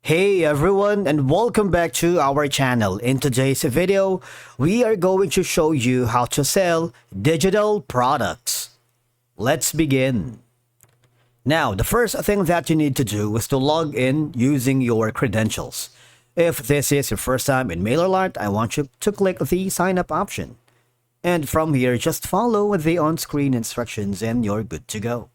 Hey everyone, and welcome back to our channel. In today's video, we are going to show you how to sell digital products. Let's begin. Now, the first thing that you need to do is to log in using your credentials. If this is your first time in Mailerlite, I want you to click the sign up option. And from here, just follow the on-screen instructions and you're good to go.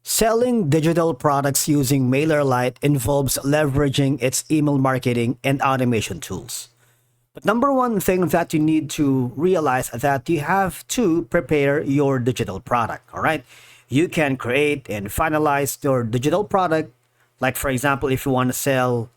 Selling digital products using Mailerlite involves leveraging its email marketing and automation tools. But number one thing that you need to realize that you have to prepare your digital product, all right? You can create and finalize your digital product. Like for example, if you want to sell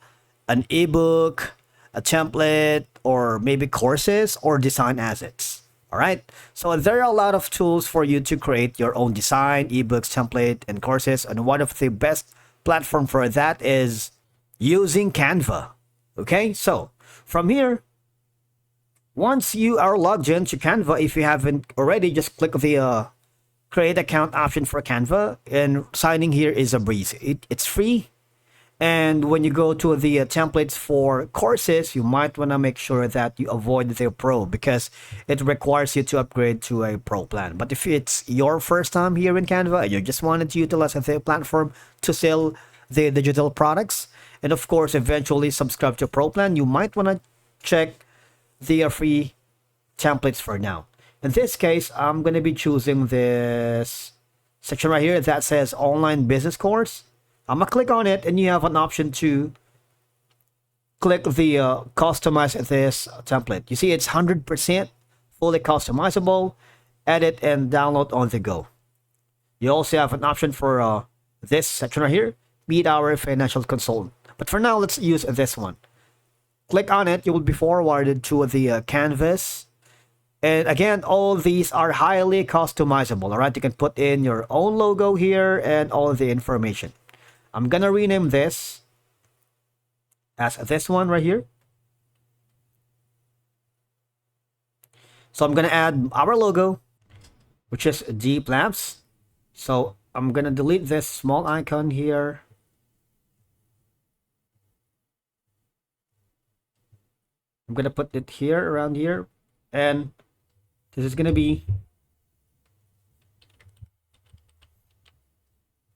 an ebook, a template, or maybe courses or design assets. All right. So there are a lot of tools for you to create your own design, ebooks, template, and courses. And one of the best platform for that is using Canva. Okay. So from here, once you are logged into Canva, if you haven't already, just click the create account option for Canva, and signing here is a breeze. It's free. And when you go to the templates for courses, you might want to make sure that you avoid the pro because it requires you to upgrade to a pro plan. But if it's your first time here in Canva and you just wanted to utilize the platform to sell the digital products, and of course eventually subscribe to pro plan, you might want to check the free templates for now. In this case, I'm going to be choosing this section right here that says online business course. I'm gonna click on it and you have an option to click the customize this template. You see it's 100% fully customizable, edit and download on the go. You also have an option for this section right here, meet our financial consultant. But for now, let's use this one. Click on it, you will be forwarded to the canvas. And again, all these are highly customizable, all right? You can put in your own logo here and all of the information. I'm gonna rename this as this one right here. So I'm gonna add our logo, which is Deep Labs. So I'm gonna delete this small icon here. I'm gonna put it here, around here, and this is gonna be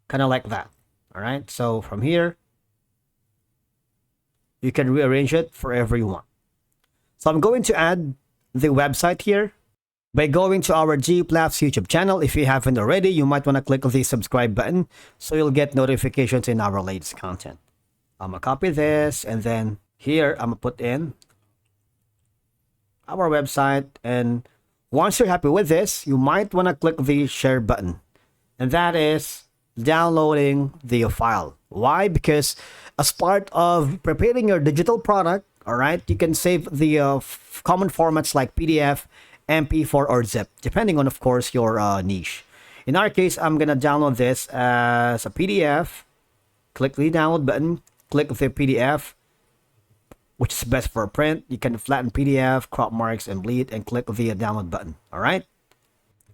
kind of like that. All right, so from here, you can rearrange it for everyone. So I'm going to add the website here by going to our Deep Labs YouTube channel. If you haven't already, you might want to click the subscribe button so you'll get notifications in our latest content. I'm gonna copy this and then here I'm gonna put in our website. And once you're happy with this, you might want to click the share button, and that is downloading the file. Why? Because as part of preparing your digital product, all right, you can save the common formats like PDF, MP4, or zip, depending on, of course, your niche. In our case, I'm gonna download this as a PDF. Click the download button, click the PDF, which is best for print. You can flatten PDF, crop marks, and bleed, and click the download button. All right.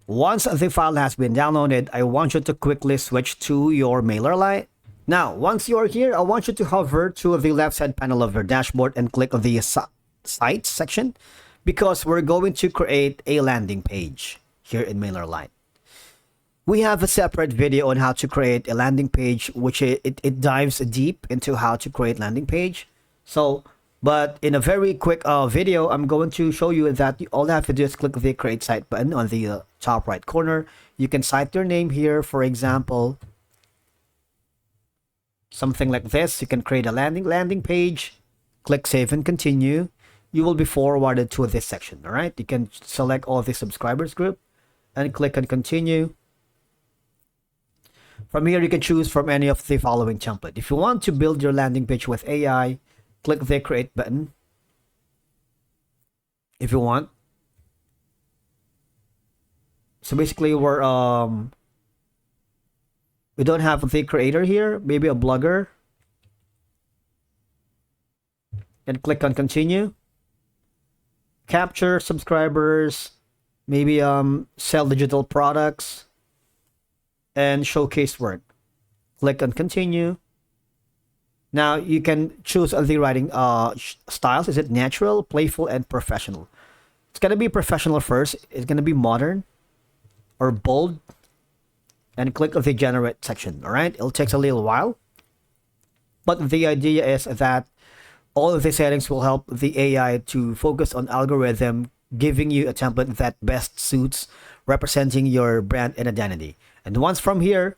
Once the file has been downloaded, I want you to quickly switch to your Mailerlite. Now, once you are here, I want you to hover to the left side panel of your dashboard and click on the Sites section, because we're going to create a landing page here in Mailerlite. We have a separate video on how to create a landing page, which it dives deep into how to create landing page. But in a very quick video, I'm going to show you that all you have to do is click the create site button on the top right corner. You can cite your name here, for example, something like this. You can create a landing page, click save and continue. You will be forwarded to this section. All right, you can select all the subscribers group and click on continue. From here, you can choose from any of the following template. If you want to build your landing page with AI, click the create button if you want. So basically we don't have the creator here, maybe a blogger, and click on continue. Capture subscribers, maybe sell digital products, and showcase work. Click on continue. Now you can choose the writing styles. Is it natural, playful, and professional? It's gonna be professional first. It's gonna be modern or bold, and click the generate section. All right, it'll take a little while, but the idea is that all of the settings will help the AI to focus on algorithm, giving you a template that best suits representing your brand and identity. And once from here,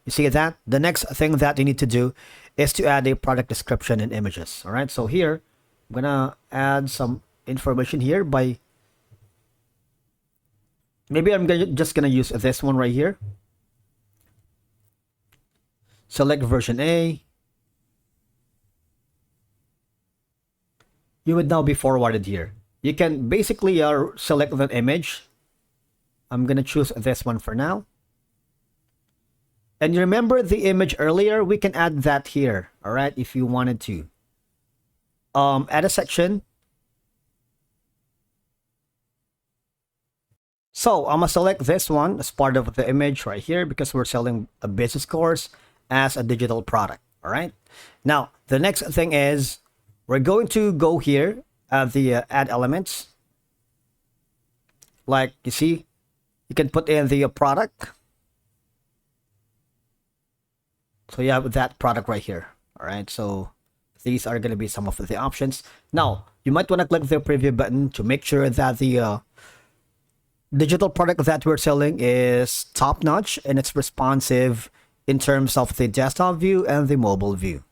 you see that the next thing that you need to do is to add a product description and images. All right, so here I'm gonna add some information here by maybe just gonna use this one right here. Select version A. You would now be forwarded here. You can basically select an image. I'm gonna choose this one for now. And you remember the image earlier? We can add that here, all right, if you wanted to. Add a section. So I'm gonna select this one as part of the image right here because we're selling a business course as a digital product, all right? Now, the next thing is we're going to go here at the add elements. Like you see, you can put in the product. So you have that product right here. All right. So these are going to be some of the options. Now, you might want to click the preview button to make sure that the digital product that we're selling is top notch and it's responsive in terms of the desktop view and the mobile view.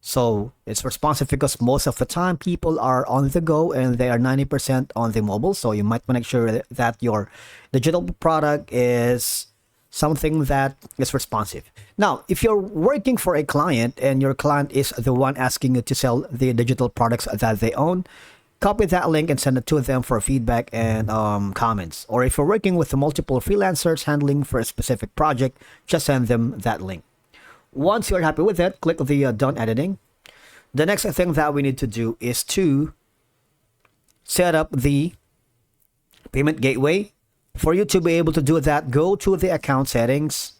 So it's responsive because most of the time people are on the go and they are 90% on the mobile. So you might want to make sure that your digital product is something that is responsive. Now, if you're working for a client and your client is the one asking you to sell the digital products that they own, copy that link and send it to them for feedback and comments. Or if you're working with multiple freelancers handling for a specific project, just send them that link. Once you're happy with it, click the done editing. The next thing that we need to do is to set up the payment gateway. For you to be able to do that, go to the account settings,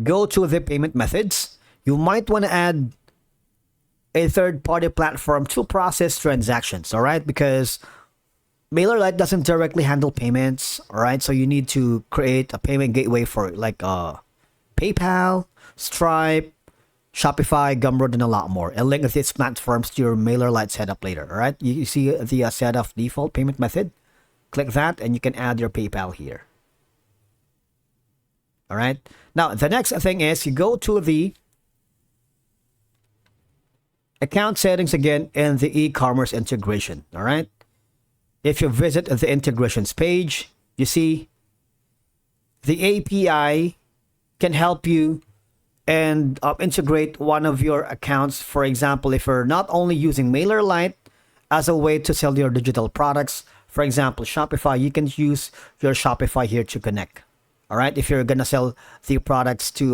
go to the payment methods. You might want to add a third-party platform to process transactions, all right? Because Mailerlite doesn't directly handle payments, all right? So you need to create a payment gateway for like PayPal, Stripe, Shopify, Gumroad, and a lot more. And link these platforms to your Mailerlite setup later, all right? You see the set of default payment method. Click that and you can add your PayPal here. All right. Now, the next thing is you go to the account settings again in the e-commerce integration. All right. If you visit the integrations page, you see the API can help you and integrate one of your accounts. For example, if you're not only using Mailerlite as a way to sell your digital products, for example, Shopify, you can use your Shopify here to connect. All right, if you're gonna sell the products to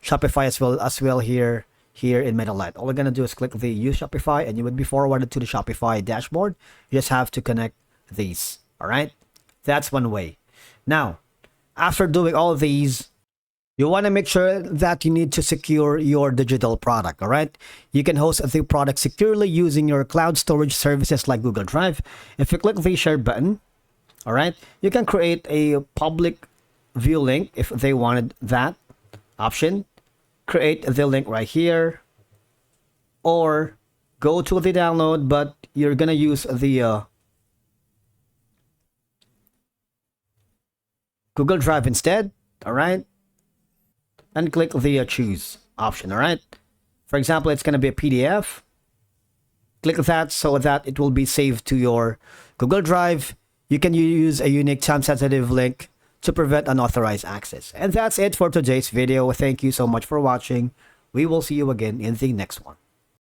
Shopify as well here in Mailerlite, all we're gonna do is click the use Shopify, and you would be forwarded to the Shopify dashboard. You just have to connect these. All right, that's one way. Now, after doing all of these, you want to make sure that you need to secure your digital product, all right? You can host the product securely using your cloud storage services like Google Drive. If you click the share button, all right, you can create a public view link if they wanted that option. Create the link right here or go to the download, but you're going to use the Google Drive instead, all right? And click the choose option, all right? For example, it's going to be a PDF. Click that so that it will be saved to your Google Drive. You can use a unique time-sensitive link to prevent unauthorized access. And that's it for today's video. Thank you so much for watching. We will see you again in the next one.